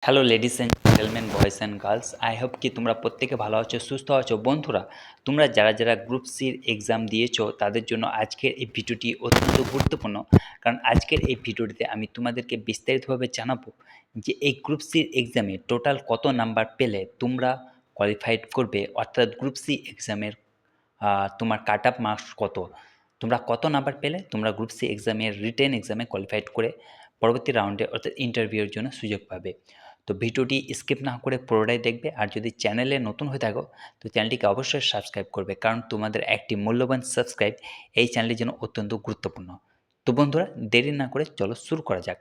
Hello ladies and gentleman, boys and girls. I hope কি তোমরা প্রত্যেকে ভালো আছো, সুস্থ আছো। বন্ধুরা, তোমরা যারা যারা গ্রুপ সির এক্সাম দিয়েছো তাদের জন্য আজকের এই ভিডিওটি অত্যন্ত গুরুত্বপূর্ণ। কারণ আজকের এই ভিডিওটিতে আমি তোমাদেরকে বিস্তারিতভাবে জানাবো যে এই গ্রুপ সির এক্সামে টোটাল কত নাম্বার পেলে তোমরা কোয়ালিফাইড করবে, অর্থাৎ গ্রুপ সি এক্সামের তোমার কাট আপ মার্কস কত, তোমরা কত নাম্বার পেলে তোমরা গ্রুপ সি এক্সামের রিটেন এক্সামে কোয়ালিফাইড করে পরবর্তী রাউন্ডে অর্থাৎ ইন্টারভিউর জন্য সুযোগ পাবে। তো ভিডিওটি স্কিপ না করে পুরোটাই দেখবে। আর যদি চ্যানেলে নতুন হয়ে থাকো তো চ্যানেলটিকে অবশ্যই সাবস্ক্রাইব করবে, কারণ তোমাদের একটি মূল্যবান সাবস্ক্রাইব এই চ্যানেলের জন্য অত্যন্ত গুরুত্বপূর্ণ। তো বন্ধুরা, দেরি না করে চলো শুরু করা যাক।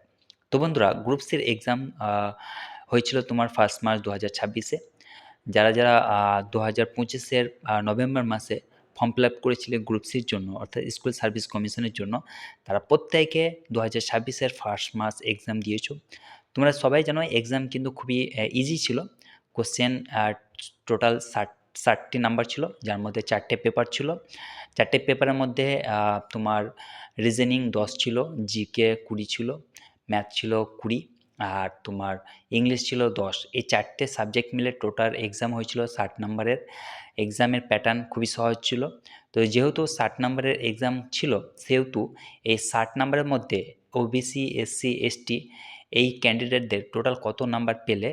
তো বন্ধুরা, গ্রুপ সির এক্সাম হয়েছিল তোমার 1 মার্চ 2026-এ। যারা যারা 2025-এর নভেম্বর মাসে ফর্ম ফিল আপ করেছিলেন গ্রুপ সির জন্য, অর্থাৎ স্কুল সার্ভিস কমিশনের জন্য, তারা প্রত্যেকে 2026-এর 1 মার্চ এক্সাম দিয়েছো। তোমরা সবাই জানো এক্সাম কিন্তু খুবই ইজি ছিল। কোশ্চেন টোটাল 60টি নাম্বার ছিল, যার মধ্যে 4টে পেপার ছিল। 4টে পেপারের মধ্যে তোমার রিজনিং 10 ছিল, জিকে 20 ছিল, ম্যাথ ছিল 20, আর তোমার ইংলিশ ছিল 10। এই 4টে সাবজেক্ট মিলে টোটাল এক্সাম হয়েছিল 60 নাম্বারের। এক্সামের প্যাটার্ন খুবই সহজ ছিল। তো যেহেতু 60 নাম্বারের এক্সাম ছিল, সেহেতু এই 60 নাম্বারের মধ্যে ওবিসি, এসসি, এসটি এই ক্যান্ডিডেটদের টোটাল কত নাম্বার পেলে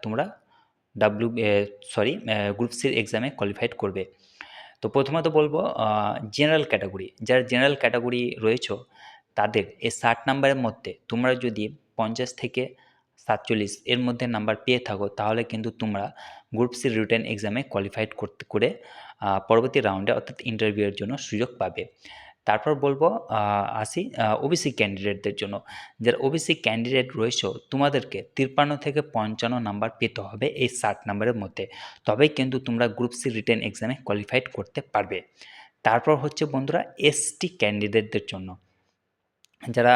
তোমরা গ্রুপ সির এক্সামে কোয়ালিফাইড করবে। তো প্রথমত বলবো জেনারেল ক্যাটাগরি, যারা জেনারেল ক্যাটাগরি রয়েছে তাদের এই 60 নাম্বারের মধ্যে তোমরা যদি 50 থেকে 47 এর মধ্যে নাম্বার পেয়ে থাকো, তাহলে কিন্তু তোমরা গ্রুপ সি রিটেন এক্সামে কোয়ালিফাইড করে পরবর্তী রাউন্ডে অর্থাৎ ইন্টারভিউয়ের জন্য সুযোগ পাবে। তারপর বলবো আসি ওবিসি ক্যান্ডিডেটদের জন্য। যারা ওবিসি ক্যান্ডিডেট রয়েছে তোমাদেরকে 53 থেকে 55 নাম্বার পেতে হবে এই 60 নাম্বারের মধ্যে, তবেই কিন্তু তোমরা গ্রুপ সি রিটেন এক্সামে কোয়ালিফাইড করতে পারবে। তারপর হচ্ছে বন্ধুরা এসটি ক্যান্ডিডেটদের জন্য। যারা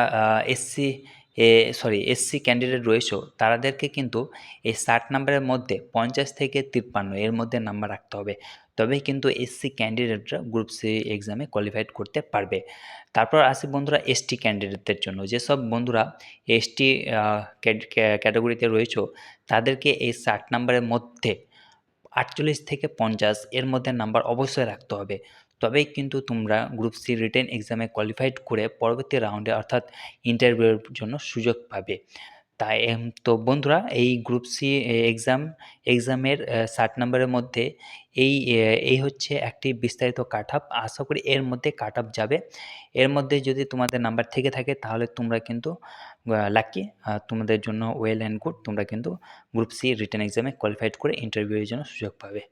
এসসি ক্যান্ডিডেট রয়েছে তাদেরকে কিন্তু এই 60 নাম্বারের মধ্যে 50 থেকে 53 এর মধ্যে নাম্বার রাখতে হবে, তবেই কিন্তু এসসি ক্যান্ডিডেটরা গ্রুপ সি এক্সামে কোয়ালিফাইড করতে পারবে। তারপর আসি বন্ধুরা এসটি ক্যান্ডিডেটদের জন্য। যেসব বন্ধুরা এসটি ক্যাটাগরিতে রয়েছে তাদেরকে এই 60 নাম্বারের মধ্যে 48 থেকে 50 এর মধ্যে নাম্বার অবশ্যই রাখতে হবে, তবেই কিন্তু তোমরা গ্রুপ সি রিটেন এক্সামে কোয়ালিফাইড করে পরবর্তী রাউন্ডে অর্থাৎ ইন্টারভিউয়ের জন্য সুযোগ পাবে। তাই তো বন্ধুরা, এই গ্রুপ সি এক্সামের 60 নম্বরের মধ্যে এই হচ্ছে একটি বিস্তারিত কাট আপ। আশা করি এর মধ্যে কাট আপ যাবে। এর মধ্যে যদি তোমাদের নাম্বার থেকে থাকে তাহলে তোমরা কিন্তু লাকি, তোমাদের জন্য ওয়েল অ্যান্ড গুড, তোমরা কিন্তু গ্রুপ সি রিটেন এক্সামে কোয়ালিফাইড করে ইন্টারভিউয়ের জন্য সুযোগ পাবে।